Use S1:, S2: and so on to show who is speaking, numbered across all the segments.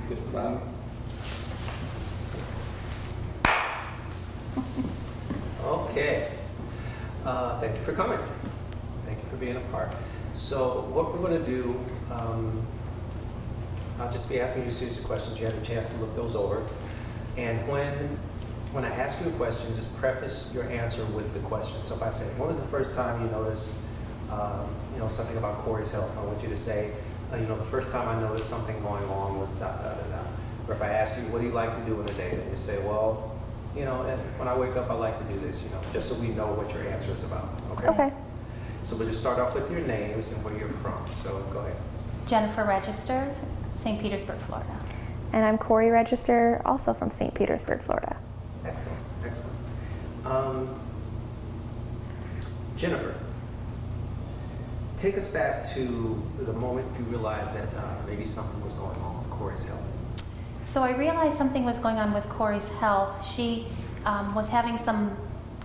S1: Good plan.
S2: Okay. Thank you for coming. Thank you for being a part. So what we're going to do, I'll just be asking you a series of questions. You have a chance to look those over. And when I ask you a question, just preface your answer with the question. So if I say, when was the first time you noticed something about Cori's health? I want you to say, the first time I noticed something going on was da, da, da, da. Or if I ask you, what do you like to do in a day? Then you say, well, and when I wake up, I like to do this, just so we know what your answer is about. Okay?
S3: Okay.
S2: So we'll just start off with your names and where you're from. So go ahead.
S4: Jennifer Register, St. Petersburg, Florida.
S3: And I'm Cori Register, also from St. Petersburg, Florida.
S2: Excellent, excellent. Jennifer, take us back to the moment you realized that maybe something was going on with Cori's health.
S4: So I realized something was going on with Cori's health. She was having some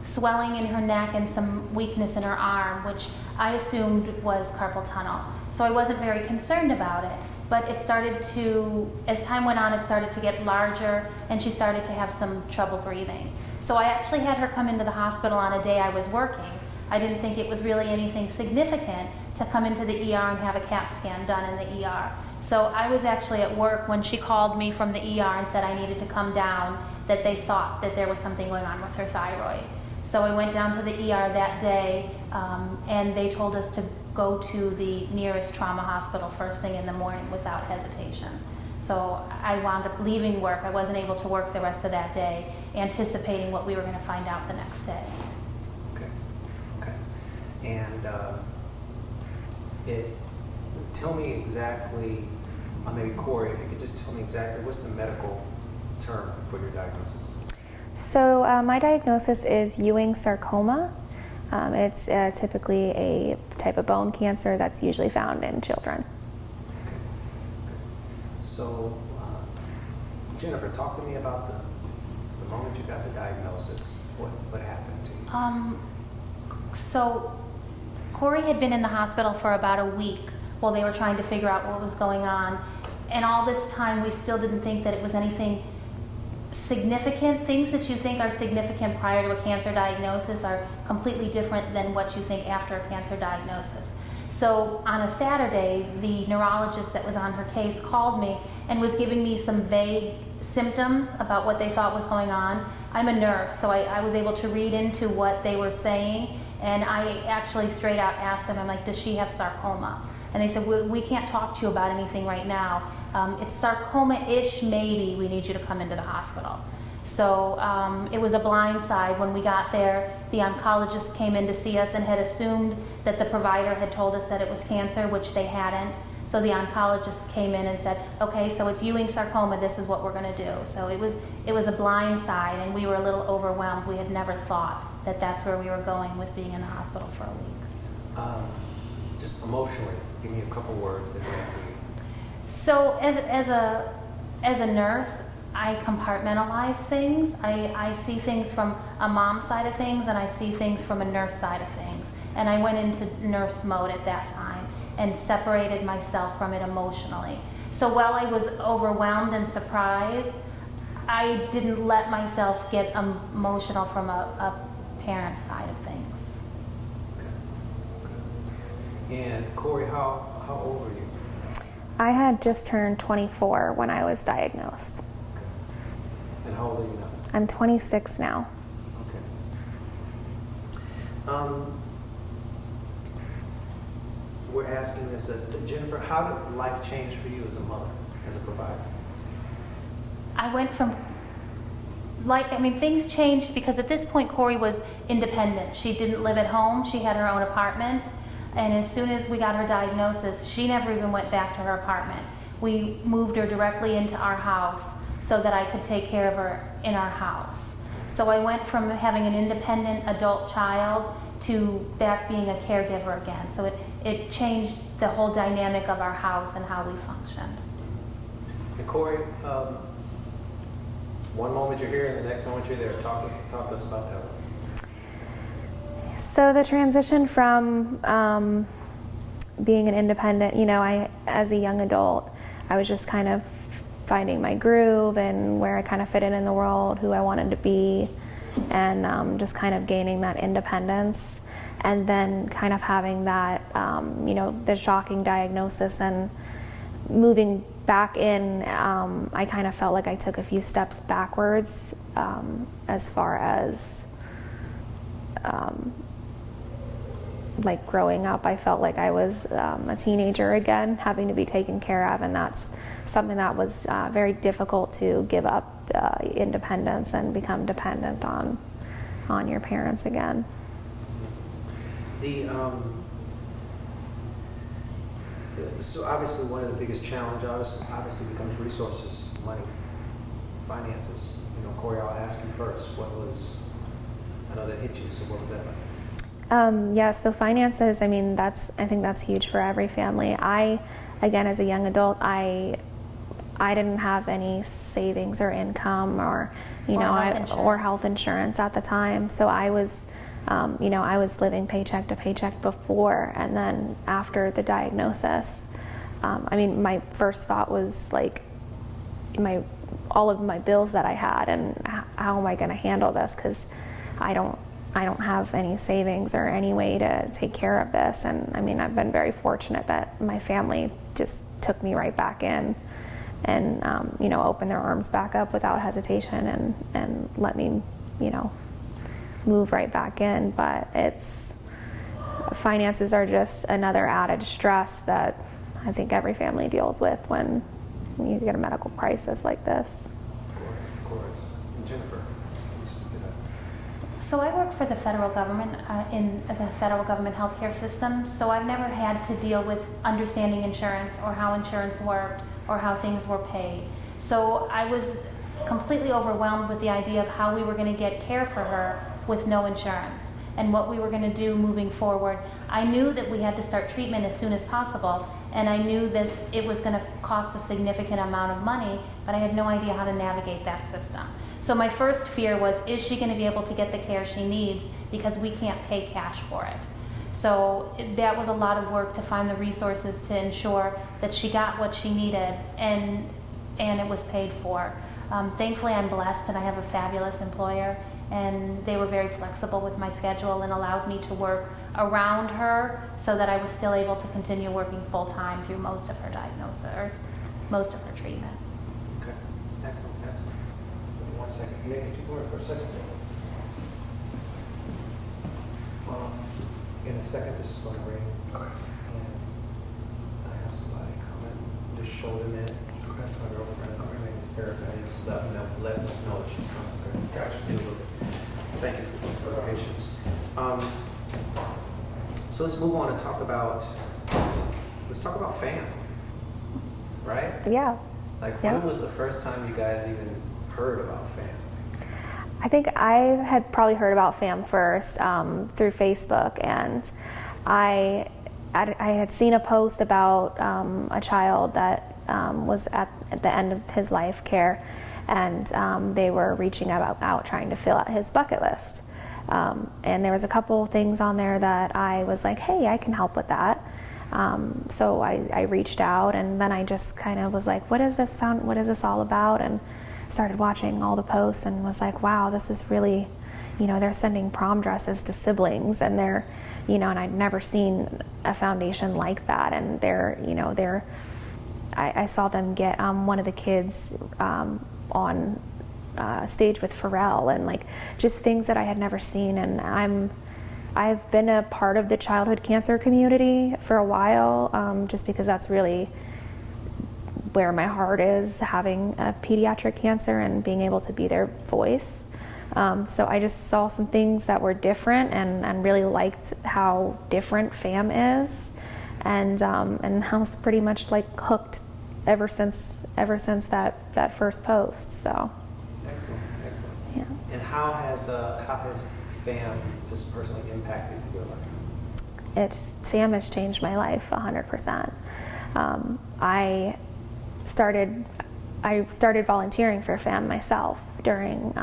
S4: swelling in her neck and some weakness in her arm, which I assumed was carpal tunnel. So I wasn't very concerned about it. But it started to, as time went on, it started to get larger, and she started to have some trouble breathing. So I actually had her come into the hospital on a day I was working. I didn't think it was really anything significant to come into the ER and have a CAT scan done in the ER. So I was actually at work when she called me from the ER and said I needed to come down, that they thought that there was something going on with her thyroid. So I went down to the ER that day, and they told us to go to the nearest trauma hospital first thing in the morning without hesitation. So I wound up leaving work. I wasn't able to work the rest of that day, anticipating what we were going to find out the next day.
S2: Okay. And tell me exactly, maybe Cori, if you could just tell me exactly, what's the medical term for your diagnosis?
S3: So my diagnosis is Ewings Sarcoma. It's typically a type of bone cancer that's usually found in children.
S2: Okay. So, Jennifer, talk to me about the moment you got the diagnosis. What happened to you?
S4: So Cori had been in the hospital for about a week while they were trying to figure out what was going on. And all this time, we still didn't think that it was anything significant. Things that you think are significant prior to a cancer diagnosis are completely different than what you think after a cancer diagnosis. So on a Saturday, the neurologist that was on her case called me and was giving me some vague symptoms about what they thought was going on. I'm a nurse, so I was able to read into what they were saying, and I actually straight out asked them, I'm like, does she have sarcoma? And they said, we can't talk to you about anything right now. It's sarcoma-ish, maybe. We need you to come into the hospital. So it was a blind side. When we got there, the oncologist came in to see us and had assumed that the provider had told us that it was cancer, which they hadn't. So the oncologist came in and said, okay, so it's Ewing sarcoma, this is what we're going to do. So it was a blind side, and we were a little overwhelmed. We had never thought that that's where we were going with being in the hospital for a week.
S2: Just emotionally, give me a couple words that we have to read.
S4: So as a nurse, I compartmentalize things. I see things from a mom side of things, and I see things from a nurse side of things. And I went into nurse mode at that time and separated myself from it emotionally. So while I was overwhelmed and surprised, I didn't let myself get emotional from a parent side of things.
S2: Okay. And Cori, how old were you?
S3: I had just turned 24 when I was diagnosed.
S2: Okay. And how old are you now?
S3: I'm 26 now.
S2: Okay. We're asking this, Jennifer, how did life change for you as a mother, as a provider?
S4: I went from, things changed because at this point Cori was independent. She didn't live at home. She had her own apartment. And as soon as we got her diagnosis, she never even went back to her apartment. We moved her directly into our house so that I could take care of her in our house. So I went from having an independent adult child to back being a caregiver again. So it changed the whole dynamic of our house and how we functioned.
S2: And Cori, one moment you're here and the next moment you're there. Talk to us about that.
S3: So the transition from being an independent, I, as a young adult, I was just kind of finding my groove and where I kind of fit in the world, who I wanted to be, and just kind of gaining that independence. And then kind of having that, the shocking diagnosis and moving back in, I kind of felt like I took a few steps backwards as far as like growing up. I felt like I was a teenager again, having to be taken care of, and that's something that was very difficult to give up independence and become dependent on your parents again.
S2: So obviously one of the biggest challenges obviously becomes resources, money, finances. Cori, I'll ask you first. I know that hit you, so what was that like?
S3: So finances, I think that's huge for every family. Again, as a young adult, I didn't have any savings or income or health insurance at the time. So I was living paycheck to paycheck before, and then after the diagnosis, my first thought was like all of my bills that I had, and how am I going to handle this? Because I don't have any savings or any way to take care of this. And I've been very fortunate that my family just took me right back in and opened their arms back up without hesitation and let me move right back in. But finances are just another added stress that I think every family deals with when you get a medical crisis like this.
S2: Of course. And Jennifer, you speak to that.
S4: So I work for the federal government in the federal government healthcare system, so I've never had to deal with understanding insurance or how insurance worked or how things were paid. So I was completely overwhelmed with the idea of how we were going to get care for her with no insurance and what we were going to do moving forward. I knew that we had to start treatment as soon as possible, and I knew that it was going to cost a significant amount of money, but I had no idea how to navigate that system. So my first fear was, is she going to be able to get the care she needs, because we can't pay cash for it? So that was a lot of work to find the resources to ensure that she got what she needed and it was paid for. Thankfully, I'm blessed and I have a fabulous employer, and they were very flexible with my schedule and allowed me to work around her so that I was still able to continue working full time through most of her diagnosis, or most of her treatment.
S2: Okay, excellent. 1 second. You may keep going for a second. In a second, this is going to ring.
S1: Okay.
S2: And I have somebody comment, just shoulder in. Okay. My girlfriend, her name is Erica. I just let them know that she's coming. Okay.
S1: Gotcha.
S2: Thank you for your patience. So let's move on and talk about FAM, right?
S3: Yeah.
S2: When was the first time you guys even heard about FAM?
S3: I think I had probably heard about FAM first through Facebook, and I had seen a post about a child that was at the end of his life care, and they were reaching out trying to fill out his bucket list. And there was a couple things on there that I was like, hey, I can help with that. So I reached out, and then I just kind of was like, what is this all about? And started watching all the posts and was like, wow, this is really, they're sending prom dresses to siblings, and they're, and I'd never seen a foundation like that. And I saw them get one of the kids on stage with Pharrell, and just things that I had never seen. And I've been a part of the childhood cancer community for a while, just because that's really where my heart is, having a pediatric cancer and being able to be their voice. So I just saw some things that were different, and really liked how different FAM is, and I was pretty much hooked ever since that first post. So.
S2: Excellent.
S3: Yeah.
S2: And how has FAM just personally impacted your life?
S3: FAM has changed my life 100%. I started volunteering for FAM myself during,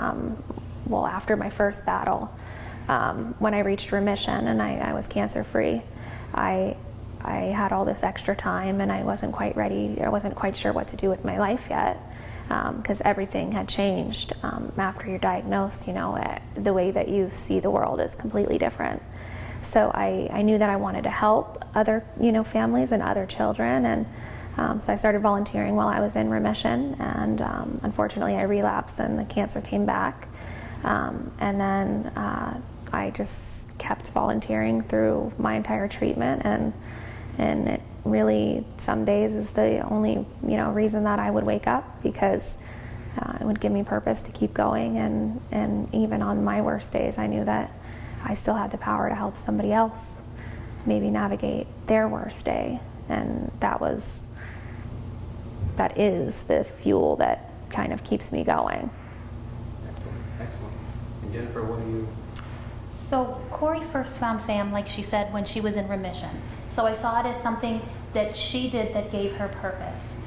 S3: after my first battle, when I reached remission and I was cancer free. I I had all this extra time and I wasn't quite ready. I wasn't quite sure what to do with my life yet, because everything had changed after you're diagnosed. You know, the way that you see the world is completely different. So I knew that I wanted to help other, families and other children, and so I started volunteering while I was in remission, and unfortunately I relapsed and the cancer came back, and then I just kept volunteering through my entire treatment, and it really some days is the only reason that I would wake up, because it would give me purpose to keep going, and even on my worst days I knew that I still had the power to help somebody else maybe navigate their worst day, and that is the fuel that kind of keeps me going.
S2: Excellent. And Jennifer, what do you?
S4: So Cori first found FAM, like she said, when she was in remission. So I saw it as something that she did that gave her purpose.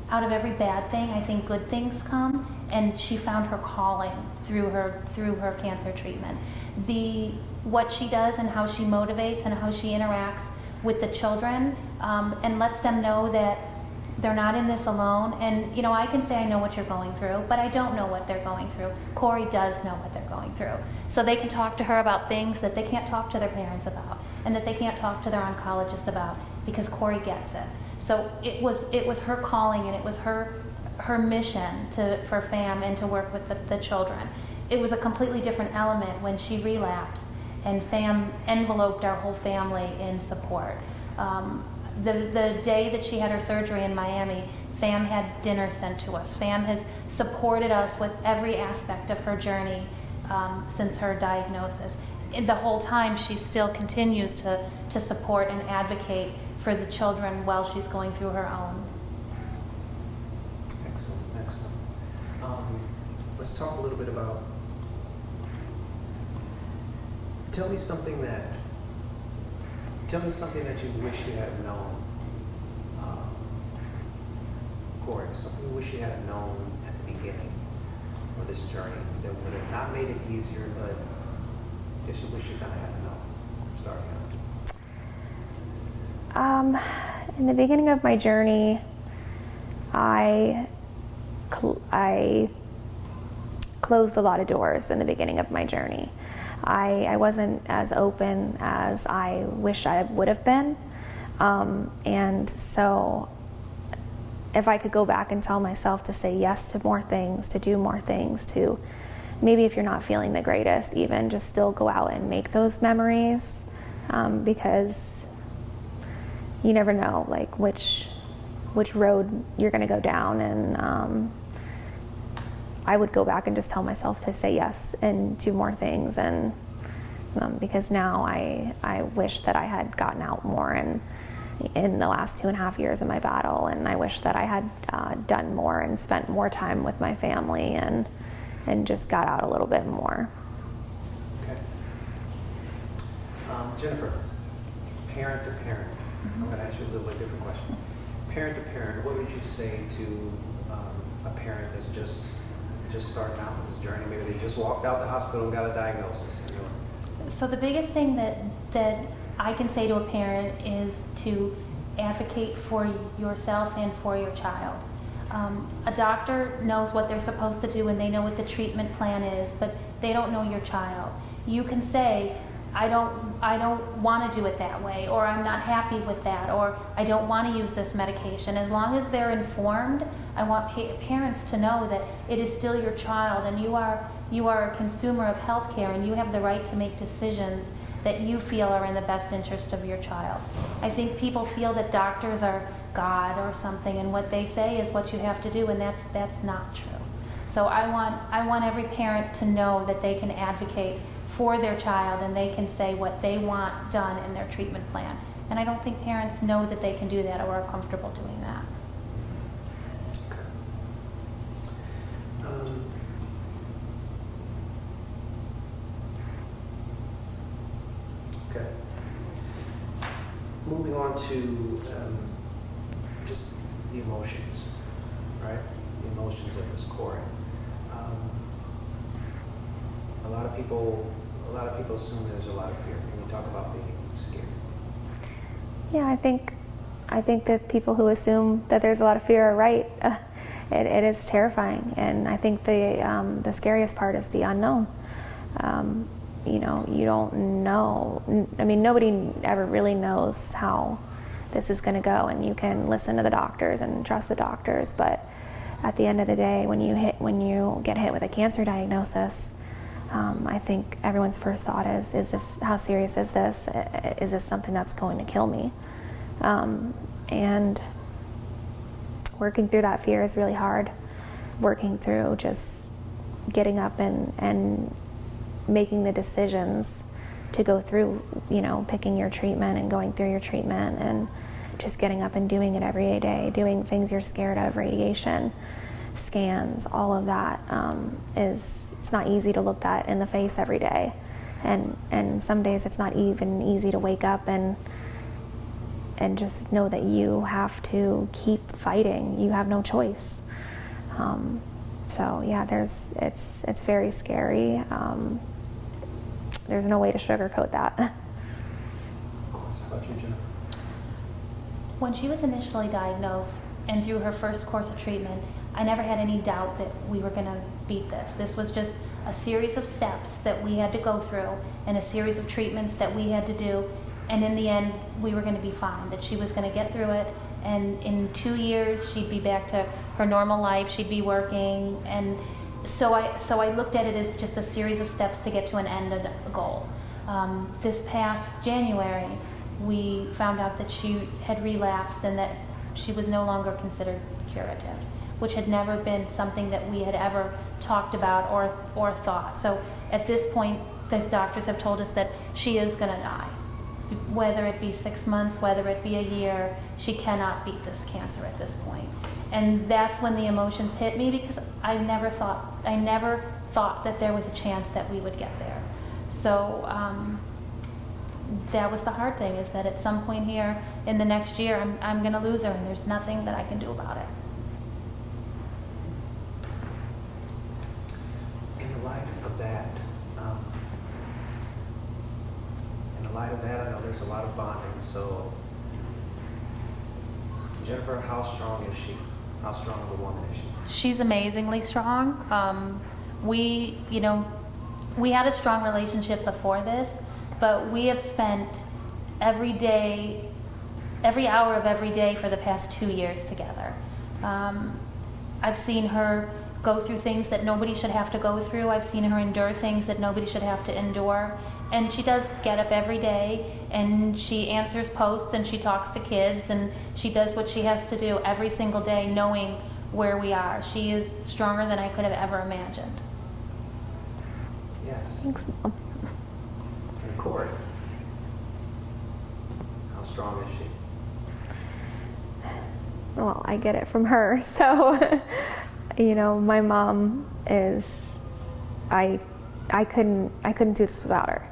S4: Out of every bad thing, I think good things come, and she found her calling through her cancer treatment. What she does and how she motivates and how she interacts with the children, and lets them know that they're not in this alone. And I can say I know what you're going through, but I don't know what they're going through. Cori does know what they're going through. So they can talk to her about things that they can't talk to their parents about, and that they can't talk to their oncologist about, because Cori gets it. So it was her calling, and it was her mission for FAM and to work with the children. It was a completely different element when she relapsed, and FAM enveloped our whole family in support. The day that she had her surgery in Miami, FAM had dinner sent to us. FAM has supported us with every aspect of her journey since her diagnosis. And the whole time, she still continues to support and advocate for the children while she's going through her own.
S2: Excellent. Let's talk a little bit about. Tell me something that you wish you had known, Cori. Something you wish you had known at the beginning of this journey that would have not made it easier, but just you wish you kind of had known starting out.
S3: In the beginning of my journey, I closed a lot of doors in the beginning of my journey. I wasn't as open as I wish I would have been, and so if I could go back and tell myself to say yes to more things, to do more things, to maybe if you're not feeling the greatest, even just still go out and make those memories, because you never know like which road you're going to go down, and I would go back and just tell myself to say yes and do more things, and because now I wish that I had gotten out more in the last 2.5 years of my battle, and I wish that I had done more and spent more time with my family and just got out a little bit more.
S2: Okay. Jennifer, parent to parent. I'm going to ask you a little bit different question. Parent to parent, what would you say to a parent that's just starting out with this journey? Maybe they just walked out the hospital and got a diagnosis.
S4: So the biggest thing that I can say to a parent is to advocate for yourself and for your child. A doctor knows what they're supposed to do and they know what the treatment plan is, but they don't know your child. You can say, I don't want to do it that way, or I'm not happy with that, or I don't want to use this medication. As long as they're informed, I want parents to know that it is still your child, and you are a consumer of healthcare, and you have the right to make decisions that you feel are in the best interest of your child. I think people feel that doctors are God or something, and what they say is what you have to do, and that's not true. So I want every parent to know that they can advocate for their child, and they can say what they want done in their treatment plan. And I don't think parents know that they can do that or are comfortable doing that.
S2: Okay. Moving on to just the emotions, right? The emotions of this Cori. A lot of people assume there's a lot of fear. Can we talk about being scared?
S3: Yeah, I think that people who assume that there's a lot of fear are right. It is terrifying, and I think the scariest part is the unknown. You know, you don't know. I mean, nobody ever really knows how this is going to go, and you can listen to the doctors and trust the doctors, but at the end of the day, when you get hit with a cancer diagnosis, I think everyone's first thought is this, how serious is this? Is this something that's going to kill me? And working through that fear is really hard. Working through just getting up and making the decisions to go through, you know, picking your treatment and going through your treatment, and just getting up and doing it every day, doing things you're scared of, radiation, scans, all of that it's not easy to look that in the face every day. And some days it's not even easy to wake up and just know that you have to keep fighting. You have no choice. So yeah, it's very scary. There's no way to sugarcoat that.
S2: Of course. How about you, Jennifer?
S4: When she was initially diagnosed and through her first course of treatment, I never had any doubt that we were going to beat this. This was just a series of steps that we had to go through and a series of treatments that we had to do. And in the end, we were going to be fine, that she was going to get through it. And in 2 years, she'd be back to her normal life. She'd be working. And so I looked at it as just a series of steps to get to an end of a goal. This past January, we found out that she had relapsed and that she was no longer considered curative, which had never been something that we had ever talked about or thought. So at this point, the doctors have told us that she is going to die. Whether it be 6 months, whether it be a year, she cannot beat this cancer at this point. And that's when the emotions hit me, because I never thought that there was a chance that we would get there. So that was the hard thing, is that at some point here in the next year, I'm going to lose her, and there's nothing that I can do about it.
S2: In the light of that, I know there's a lot of bonding. So, Jennifer, how strong is she? How strong of a woman is she?
S4: She's amazingly strong. We had a strong relationship before this, but we have spent every hour of every day for the past 2 years together. I've seen her go through things that nobody should have to go through. I've seen her endure things that nobody should have to endure. And she does get up every day, and she answers posts, and she talks to kids, and she does what she has to do every single day, knowing where we are. She is stronger than I could have ever imagined.
S2: Yes.
S3: Thanks, Mom.
S2: And Cori, how strong is she?
S3: Well, I get it from her. So, you know, my mom is, I couldn't do this without her.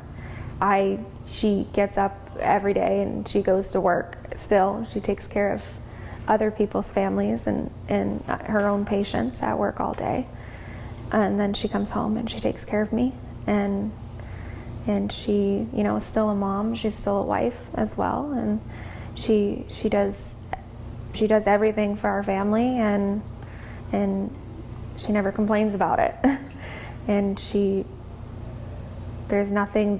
S3: She gets up every day and she goes to work still. She takes care of other people's families and her own patients at work all day. And then she comes home and she takes care of me. And she, you know, is still a mom. She's still a wife as well. And she does everything for our family, and she never complains about it. And there's nothing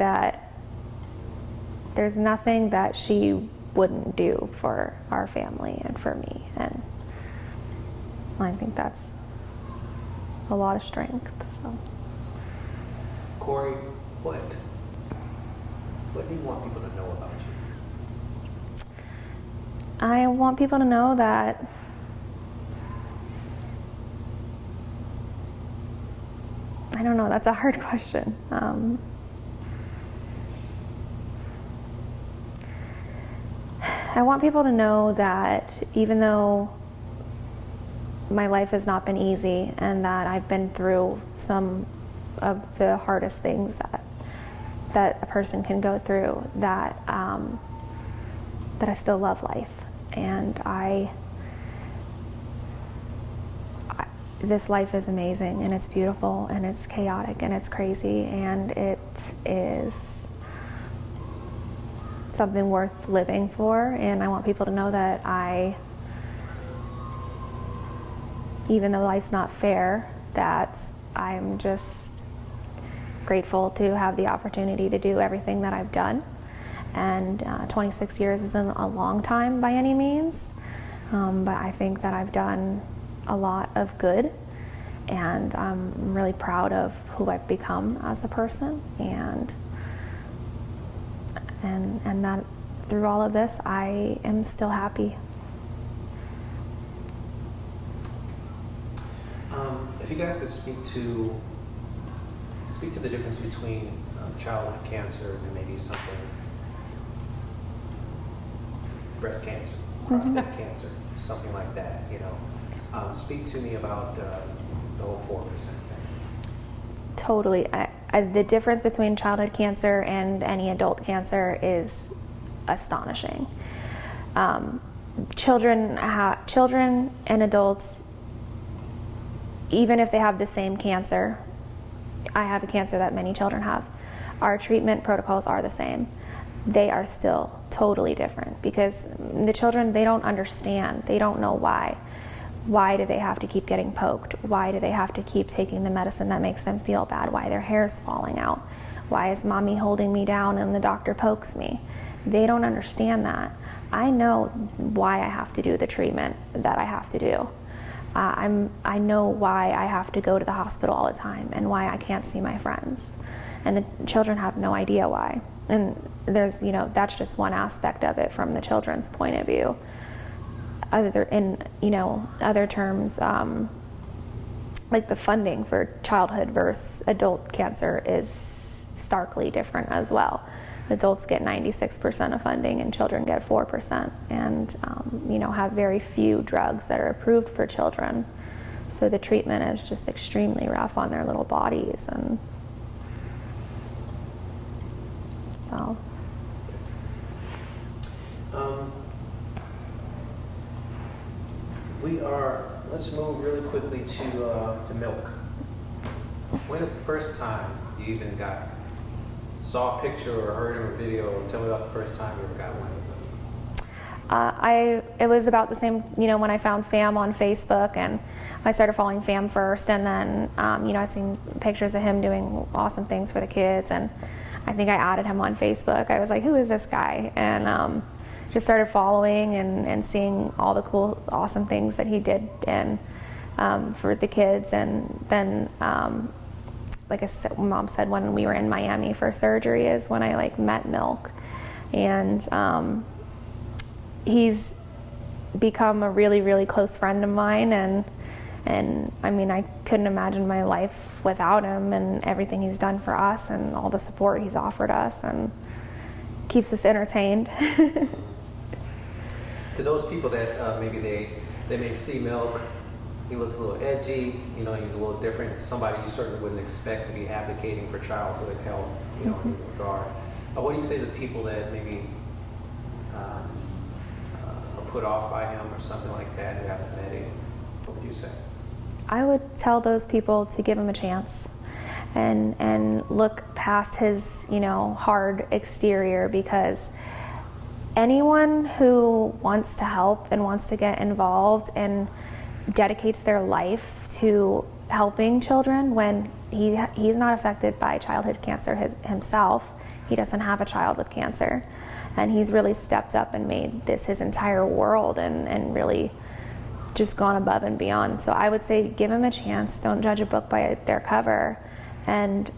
S3: that she wouldn't do for our family and for me, and I think that's a lot of strength. So,
S2: Cori, what do you want people to know about you?
S3: I want people to know that I don't know, that's a hard question. I want people to know that even though my life has not been easy, and that I've been through some of the hardest things that a person can go through, that I still love life, and this life is amazing, and it's beautiful, and it's chaotic, and it's crazy, and it is something worth living for, and I want people to know that even though life's not fair, that I'm just grateful to have the opportunity to do everything that I've done. And 26 years isn't a long time by any means, but I think that I've done a lot of good, and I'm really proud of who I've become as a person, and that through all of this, I am still happy.
S2: If you guys could speak to the difference between childhood cancer and maybe something, breast cancer, prostate cancer, something like that, speak to me about the whole 4% thing.
S3: Totally. The difference between childhood cancer and any adult cancer is astonishing. Children and adults, even if they have the same cancer, I have a cancer that many children have, our treatment protocols are the same. They are still totally different because the children, they don't understand. They don't know why. Why do they have to keep getting poked? Why do they have to keep taking the medicine that makes them feel bad? Why their hair's falling out? Why is mommy holding me down and the doctor pokes me? They don't understand that. I know why I have to do the treatment that I have to do. I know why I have to go to the hospital all the time and why I can't see my friends. And the children have no idea why. And there's, that's just one aspect of it from the children's point of view. Other terms, like the funding for childhood versus adult cancer is starkly different as well. Adults get 96% of funding and children get 4%, and have very few drugs that are approved for children. So the treatment is just extremely rough on their little bodies, and so.
S2: Let's move really quickly to milk. When is the first time you even saw a picture or heard of a video, or tell me about the first time you ever got one of them?
S3: It was about the same, when I found FAM on Facebook, and I started following FAM first, and then, I seen pictures of him doing awesome things for the kids, and I think I added him on Facebook. I was like, who is this guy? And just started following and seeing all the cool, awesome things that he did and for the kids. And then, like I said, Mom said, when we were in Miami for surgery is when I met Milk, and he's become a really, really close friend of mine, and I mean, I couldn't imagine my life without him and everything he's done for us and all the support he's offered us and keeps us entertained.
S2: To those people that maybe they may see Milk, he looks a little edgy, he's a little different, somebody you certainly wouldn't expect to be advocating for childhood health, in any regard. What do you say to people that maybe are put off by him or something like that, who haven't met him? What would you say?
S3: I would tell those people to give him a chance and look past his, hard exterior, because anyone who wants to help and wants to get involved and dedicates their life to helping children, when he's not affected by childhood cancer himself, he doesn't have a child with cancer, and he's really stepped up and made this his entire world and really just gone above and beyond. So I would say give him a chance. Don't judge a book by their cover, and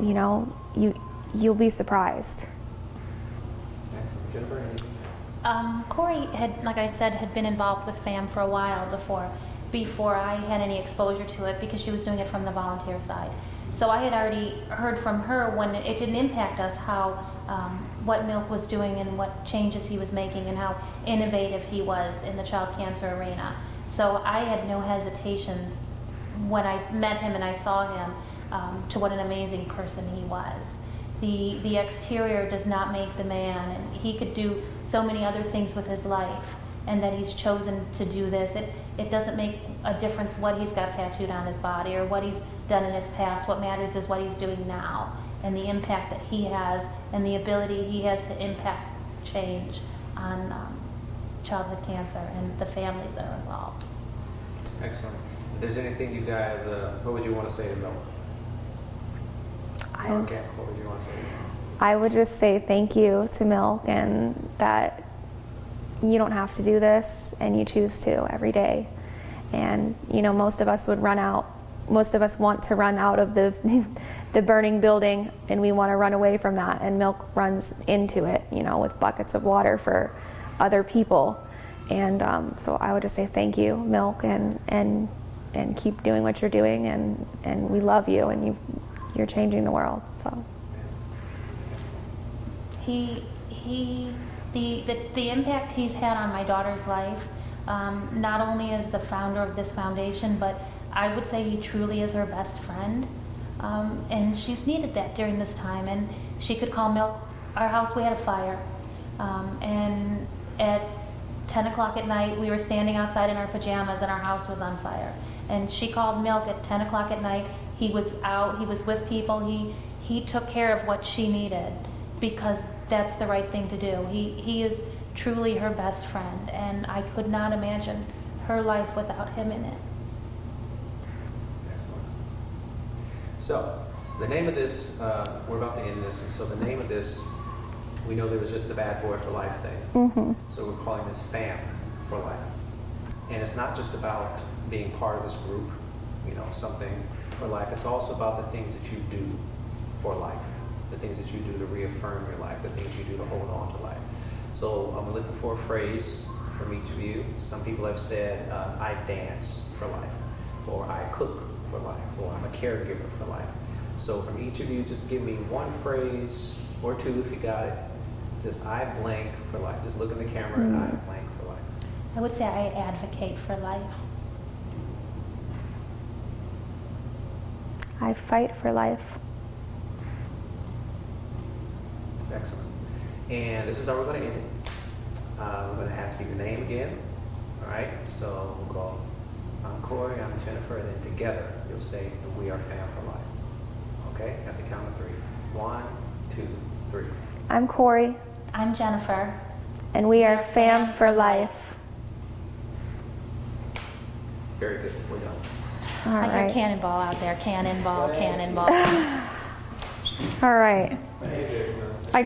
S3: you'll be surprised.
S2: Excellent. Jennifer, anything?
S4: Cori had, like I said, had been involved with FAM for a while before I had any exposure to it, because she was doing it from the volunteer side. So I had already heard from her when it didn't impact us what Milk was doing and what changes he was making and how innovative he was in the child cancer arena. So I had no hesitations when I met him and I saw him to what an amazing person he was. The exterior does not make the man, and he could do so many other things with his life, and that he's chosen to do this. It doesn't make a difference what he's got tattooed on his body or what he's done in his past. What matters is what he's doing now. and the impact that he has and the ability he has to impact change on childhood cancer and the families that are involved.
S2: Excellent. If there's anything you guys, what would you want to say to Milk? Okay, what would you want to say to Milk?
S3: I would just say thank you to Milk, and that you don't have to do this and you choose to every day. And you know, most of us want to run out of the the burning building, and we want to run away from that, and Milk runs into it, you know, with buckets of water for other people. And so I would just say thank you, Milk, and keep doing what you're doing, and we love you, and you're changing the world. So
S4: the impact he's had on my daughter's life, not only as the founder of this foundation, but I would say he truly is her best friend. And she's needed that during this time. And she could call Milk. Our house, we had a fire. And at 10 o'clock at night, we were standing outside in our pajamas and our house was on fire. And she called Milk at 10 o'clock at night. He was out, he was with people. He took care of what she needed, because that's the right thing to do. He is truly her best friend, and I could not imagine her life without him in it.
S2: Excellent. So, the name of this, we're about to end this, and so the name of this, we know there was just the Bad Boy for Life thing.
S3: mm-hmm.
S2: So we're calling this Fam for Life. And it's not just about being part of this group, you know, something for life. It's also about the things that you do for life, the things that you do to reaffirm your life, the things you do to hold on to life. So I'm looking for a phrase from each of you. Some people have said, I dance for life, or I cook for life, or I'm a caregiver for life. So from each of you, just give me one phrase, or two if you got it. Just I blank for life. Just look in the camera and I blank for life.
S4: I would say I advocate for life.
S3: I fight for life.
S2: Excellent. And this is how we're going to end it. We're going to ask you your name again. All right? So we'll go, I'm Cori, I'm Jennifer, and then together you'll say, we are Fam for Life. Okay? At the count of 3. 1, 2, 3.
S3: I'm Cori,
S4: I'm Jennifer.
S3: and we are Fam for Life.
S2: Very good. We're done.
S3: All
S4: I hear
S3: right.
S4: cannonball out there. Cannonball, cannonball.
S3: All right.
S2: Thank you.